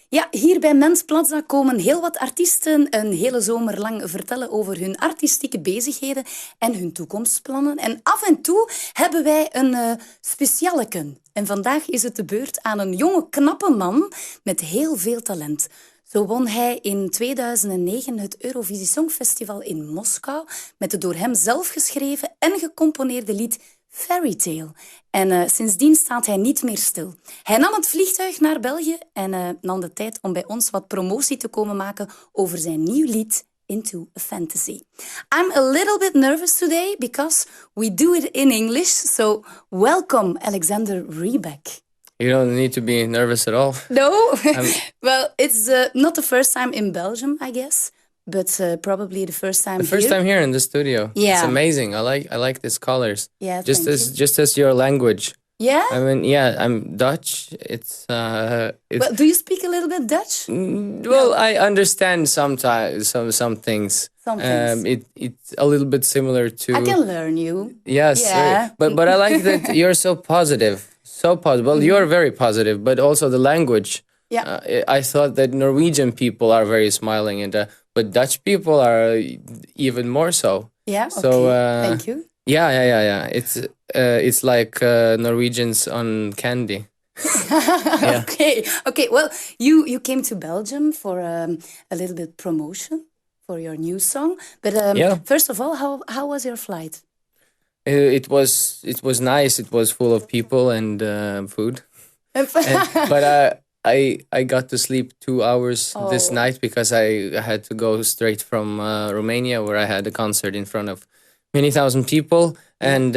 Ja, hier bij Mens Plaza komen heel wat artiesten een hele zomer lang vertellen over hun artistieke bezigheden en hun toekomstplannen. En af en toe hebben wij een specialeken. En vandaag is het de beurt aan een jonge, knappe man met heel veel talent. Zo won hij in 2009 het Eurovisie Songfestival in Moskou met het door hem zelf geschreven en gecomponeerde lied Fairy Tale. En sindsdien staat hij niet meer stil. Hij nam het vliegtuig naar België en nam de tijd om bij ons wat promotie te komen maken over zijn nieuw lied Into a Fantasy. I'm a little bit nervous today because we do it in English. So welcome, Alexander Rybak. You don't need to be nervous at all. No? Well, it's not the first time in Belgium, I guess. But probably the first time here. The first time here in the studio. Yeah. It's amazing. I like these colors. Yeah, just as your language. Yeah? I mean, yeah, I'm Dutch. It's Well, do you speak a little bit Dutch? well, I understand sometimes some things. Some things. It's a little bit similar to. I can learn you. Yes, Yeah. but I like that you're so positive. So positive. Well, you're very positive, but also the language. Yeah. I thought that Norwegian people are very smiling, but Dutch people are even more so. Yeah, So, okay. Thank you. Yeah. It's like Norwegians on candy. Yeah. Okay. Well, you came to Belgium for a little bit promotion for your new song. But Yeah. first of all, how was your flight? It was nice. It was full of people and food. But I got to sleep 2 hours this night because I had to go straight from Romania, where I had a concert in front of many thousand people, and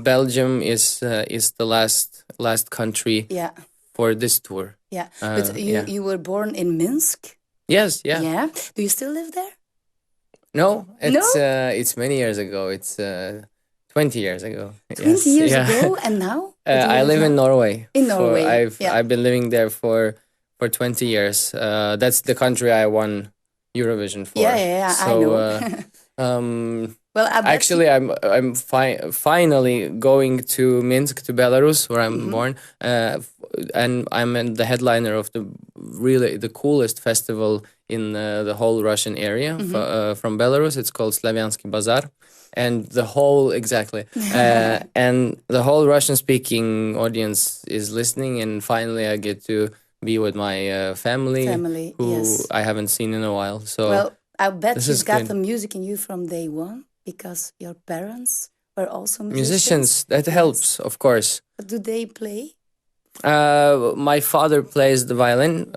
Belgium is the last country Yeah. for this tour. Yeah. But you were born in Minsk? Yes, yeah. Yeah. Do you still live there? No, it's many years ago. It's 20 years ago. 20 years ago, and now? I live in Norway. In Norway, I've been living there for 20 years. That's the country I won Eurovision for. Yeah, so, I know. Well, actually, I'm finally going to Minsk, to Belarus, where I'm born, and I'm the headliner of the coolest festival in the whole Russian area from Belarus. It's called Slaviansky Bazaar. And the whole Russian-speaking audience is listening, and finally I get to be with my family who yes. I haven't seen in a while. So well, I bet you've got good. the music in you from day one because your parents were also musicians. That helps, of course. What do they play? My father plays the violin,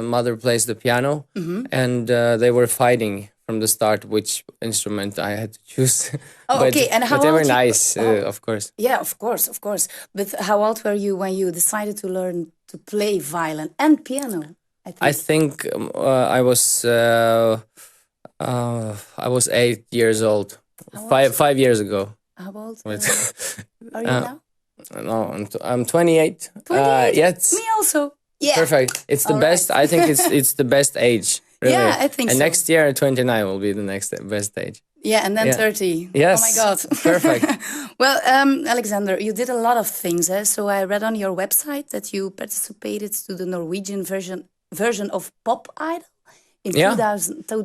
mother plays the piano, and they were fighting from the start which instrument I had to choose. Okay. And how but they old were nice, of course. Yeah, of course. But how old were you when you decided to learn to play violin and piano? I think I was 8 years old. 5 years ago. How old are you now? No, I'm 28. 28? Yes. Me also. Yeah. Perfect. It's the best. Right. I think it's the best age. Really. Yeah, I think and so. next year, 29 will be the next best age. Yeah, and then 30. Yes. Oh my God. Perfect. Well, Alexander, you did a lot of things. So I read on your website that you participated to the Norwegian version of Pop Idol in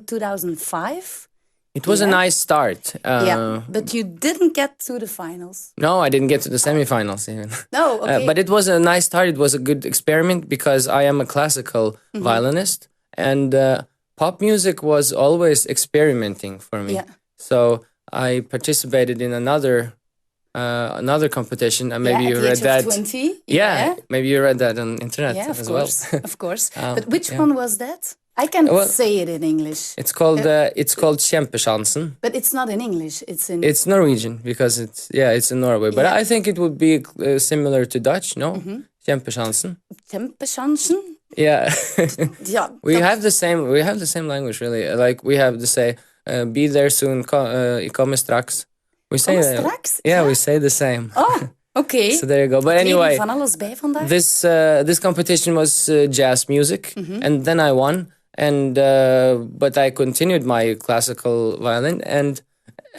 2005. It was a nice start. But you didn't get to the finals. No, I didn't get to the semifinals even. No, okay. But it was a nice start. It was a good experiment because I am a classical violinist, and pop music was always experimenting for me. Yeah. So I participated in another competition, and maybe you read that. 20. Yeah, maybe you read that on internet as well. Of course. But which one was that? I can say it in English. It's called Kjempesjansen. But it's not in English. It's Norwegian because it's in Norway. But I think it would be similar to Dutch, no? Kjempesjansen. Kjempesjansen? Yeah. Yeah. We have the same language, really. Like we have to say be there soon, ik kommer straks. We say Kom straks? Yeah, we say the same. Oh, okay. So there you go. But anyway, van alles bij vandaag. This competition was jazz music, and then I won. And but I continued my classical violin, and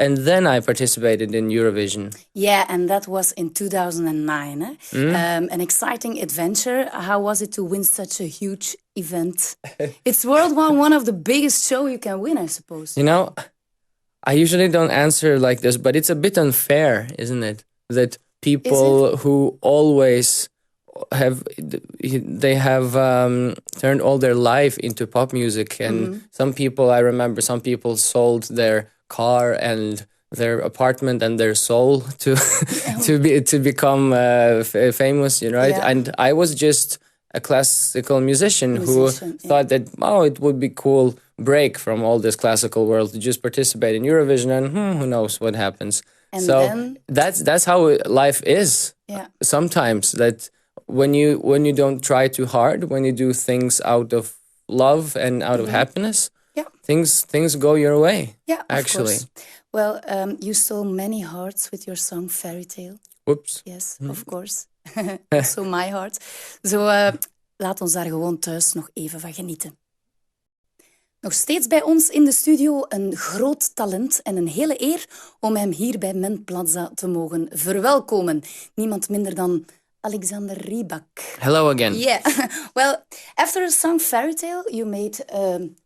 and then I participated in Eurovision. Yeah, and that was in 2009. An exciting adventure. How was it to win such a huge event? It's worldwide one of the biggest show you can win, I suppose. You know, I usually don't answer like this, but it's a bit unfair, isn't it? That people who always have turned all their life into pop music, and some people, I remember, some people sold their car and their apartment and their soul to to become famous, you know, right? Yeah. And I was just a classical musician who thought that it would be cool break from all this classical world to just participate in Eurovision, and who knows what happens. And so then, that's how life is. Yeah. Sometimes that when you don't try too hard, when you do things out of love and out of happiness, things go your way. Yeah, actually. Of course. Well, you stole many hearts with your song Fairy Tale. Whoops. Yes, of course. So my heart. Zo, laat ons daar gewoon thuis nog even van genieten. Nog steeds bij ons in de studio een groot talent en een hele eer om hem hier bij Men Plaza te mogen verwelkomen. Niemand minder dan Alexander Rybak. Hello again. Yeah. Well, after the song Fairy Tale, you made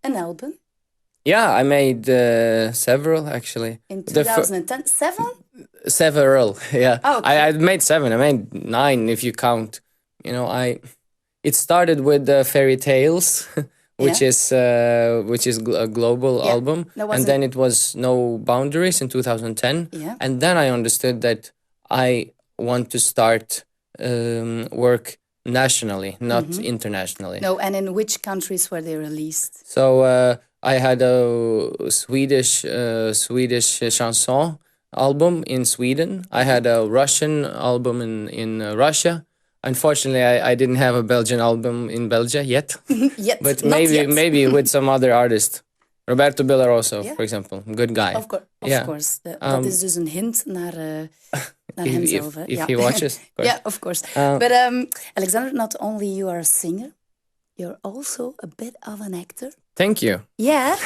an album. Yeah, I made several actually. In 2010? Several, yeah. Oh, okay. I made 7. I made 9 if you count. You know, it started with Fairy Tales, which is a global album, and then it was No Boundaries in 2010. Yeah. And then I understood that I want to start work nationally, not internationally. No, and in which countries were they released? So I had a Swedish chanson album in Sweden. I had a Russian album in Russia. Unfortunately, I didn't have a Belgian album in Belgium yet. But maybe with some other artist. Roberto Bellaroso, for example. Good guy. Of course. Dat is dus een hint naar hemzelf. If he watches. Yeah, of course. But Alexander, not only you are a singer, you're also a bit of an actor. Thank you. Yeah.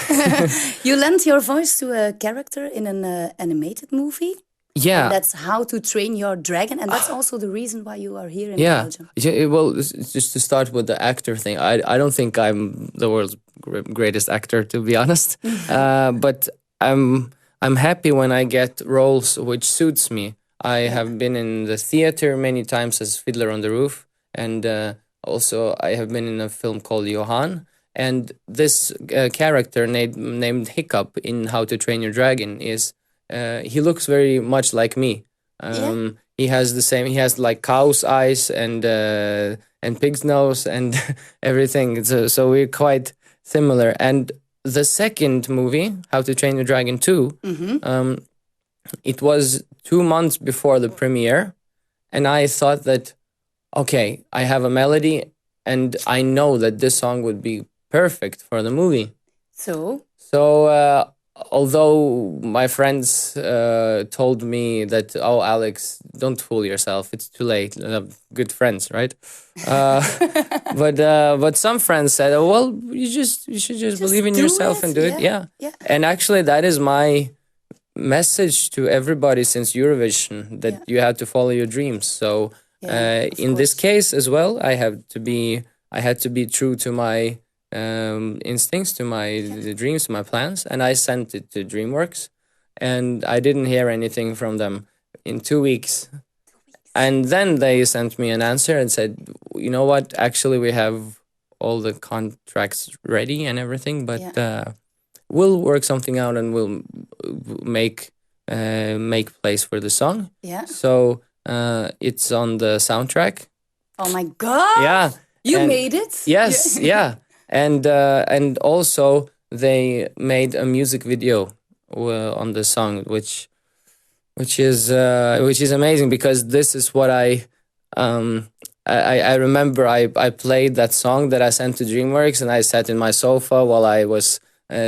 You lent your voice to a character in an animated movie. Yeah. And that's How to Train Your Dragon. And that's also the reason why you are here in Belgium. Yeah, well, just to start with the actor thing, I don't think I'm the world's greatest actor, to be honest. But I'm happy when I get roles which suits me. I have been in the theater many times as Fiddler on the Roof. And also I have been in a film called Johan. And this character named Hiccup in How to Train Your Dragon is... he looks very much like me. He has like cow's eyes and pig's nose and everything. So we're quite similar. And the second movie, How to Train Your Dragon 2, it was 2 months before the premiere. And I thought that, okay, I have a melody and I know that this song would be perfect for the movie. So although my friends told me that, oh, Alex, don't fool yourself. It's too late. Good friends, right? But some friends said, oh, well, you should just believe in yourself and do it. Yeah. And actually, that is my message to everybody since Eurovision, that you have to follow your dreams. So in this case as well, I had to be true to my instincts, to my dreams, to my plans, and I sent it to DreamWorks, and I didn't hear anything from them in 2 weeks. And then they sent me an answer and said, you know what, actually we have all the contracts ready and everything, but we'll work something out and we'll make place for the song. So it's on the soundtrack. Oh my god, you made it. Yes. And also they made a music video on the song, which is amazing, because this is what I remember. I played that song that I sent to DreamWorks, and I sat in my sofa while I was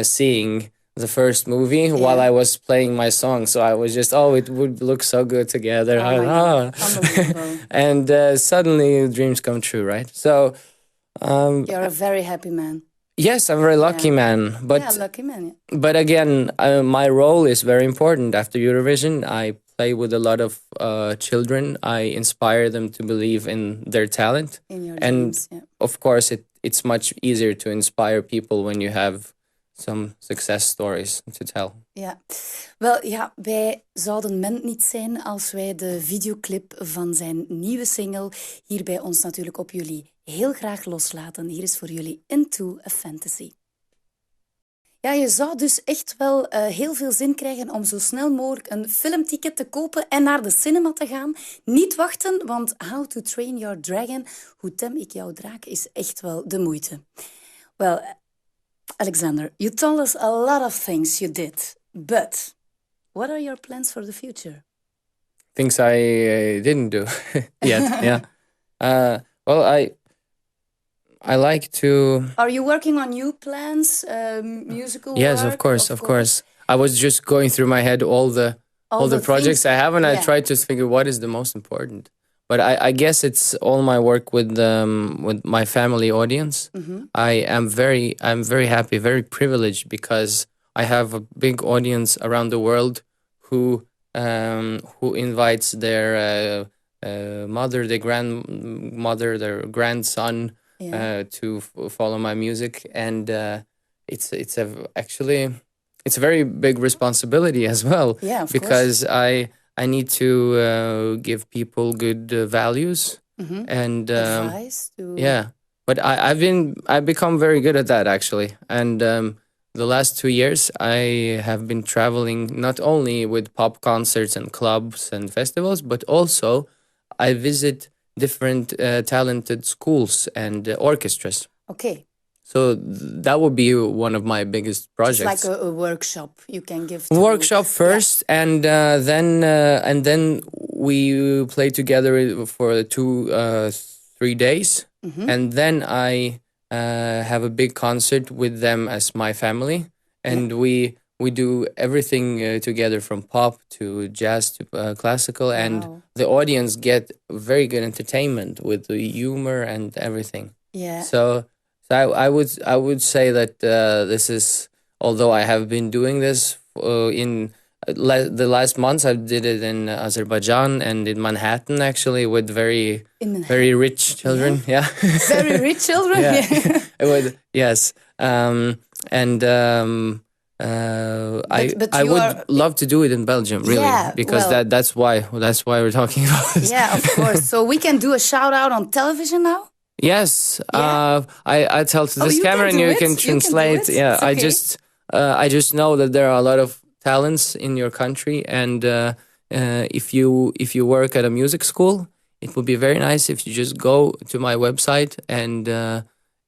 seeing the first movie while I was playing my song. So I was just, it would look so good together. And suddenly dreams come true, right? So. You're a very happy man. Yes, I'm a very lucky man, lucky man. Yeah. but again, my role is very important. After Eurovision, I play with a lot of children. I inspire them to believe in their talent, In your and dreams, yeah. of course, it's much easier to inspire people when you have some success stories to tell. Ja, wel ja, wij zouden Ment niet zijn als wij de videoclip van zijn nieuwe single hier bij ons natuurlijk op jullie heel graag loslaten. Hier is voor jullie Into a Fantasy. Ja, je zou dus echt wel heel veel zin krijgen om zo snel mogelijk een filmticket te kopen en naar de cinema te gaan. Niet wachten, want How to Train Your Dragon, Hoe tem ik jouw draak, is echt wel de moeite. Well, Alexander, you told us a lot of things you did, but what are your plans for the future? Things I didn't do yet. Yeah. Well, I like to. Are you working on new plans, musical Yes, work? of course. I was just going through my head all the projects I have, and I tried to figure what is the most important. But I guess it's all my work with my family audience. Mm-hmm. I'm very happy, very privileged because I have a big audience around the world who invites their mother, their grandmother, their grandson to follow my music, and it's a very big responsibility as well. Yeah, of because course. I need to give people good values and Advice to... yeah. But I've become very good at that actually, and the last 2 years I have been traveling not only with pop concerts and clubs and festivals, but also I visit different talented schools and orchestras. Okay. So that would be one of my biggest projects. It's like a workshop you can give to... Workshop first, and then we play together for 2-3 days, and then I have a big concert with them as my family, and we do everything together from pop to jazz to classical, and the audience get very good entertainment with the humor and everything. Yeah. So I would say that this is, although I have been doing this in the last months, I did it in Azerbaijan and in Manhattan actually with very rich children. Yeah. Very rich children. Yeah. Yes. I would love to do it in Belgium, really, because that's why we're talking about this. Yeah, of course. So we can do a shout out on television now. Yes, I tell to this camera and you can translate. Yeah, okay. I just know that there are a lot of talents in your country, and if you work at a music school, it would be very nice if you just go to my website and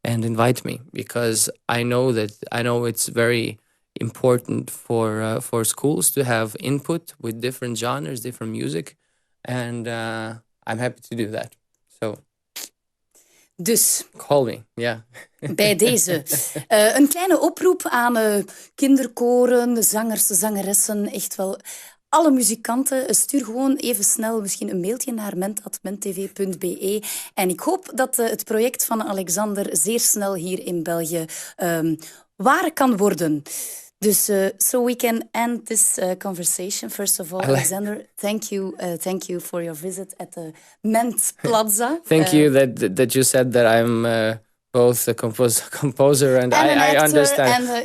invite me, because I know it's very important for schools to have input with different genres, different music, and I'm happy to do that. So. Dus, call me, yeah. Bij deze. Een kleine oproep aan kinderkoren, zangers, zangeressen, echt wel alle muzikanten. Stuur gewoon even snel misschien een mailtje naar ment@menttv.be. En ik hoop dat het project van Alexander zeer snel hier in België waar kan worden. Dus, so we can end this conversation. First of all, Alexander, thank you for your visit at the Ment Plaza. Thank you that you said that I'm both a composer and I understand.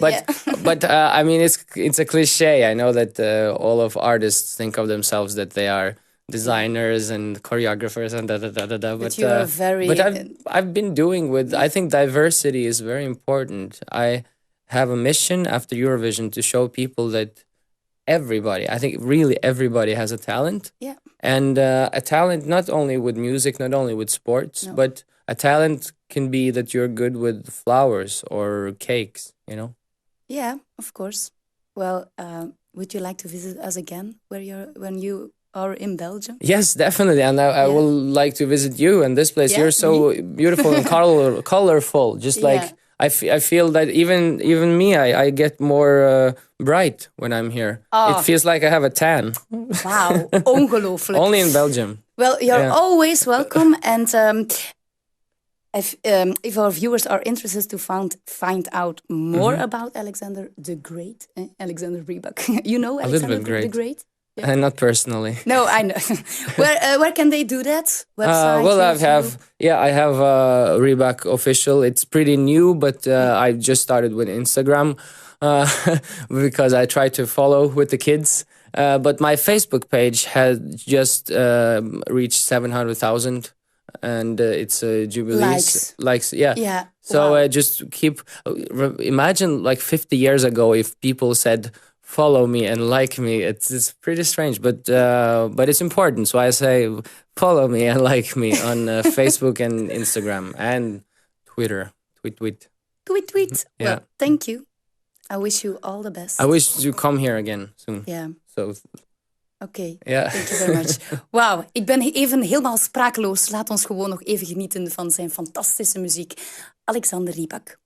But I mean, it's a cliche. I know that all of artists think of themselves that they are designers and choreographers and da da da da da. But you are very. But I've been doing with. I think diversity is very important. I have a mission after Eurovision to show people that I think really everybody has a talent. Yeah. And a talent not only with music, not only with sports, but a talent can be that you're good with flowers or cakes, you know? Yeah, of course. Well, would you like to visit us again when you are in Belgium? Yes, definitely. And I will like to visit you in this place. Yeah, you're so beautiful and colorful, just like... I feel that even me, I get more bright when I'm here. It feels like I have a tan. Wow, ongelooflijk. Only in Belgium. Well, you're always welcome. And If our viewers are interested to find out more about Alexander the Great, Alexander Rybak, you know A little Alexander bit great. the Great? Yeah. And not personally. No, I know. Where can they do that? Website? Well, YouTube? I have Rybak official. It's pretty new, but I just started with Instagram because I try to follow with the kids. But my Facebook page has just reached 700,000, and it's Jubilees likes. Yeah. Yeah. So Wow. just keep. Imagine like 50 years ago, if people said, follow me and like me. It's pretty strange, but it's important. So I say follow me and like me on Facebook and Instagram and Twitter. Tweet. Tweet. Yeah. Well, thank you. I wish you all the best. I wish you come here again soon. Yeah. So. Oké, Yeah. thank you very much. Wauw, ik ben even helemaal sprakeloos. Laat ons gewoon nog even genieten van zijn fantastische muziek. Alexander Rybak.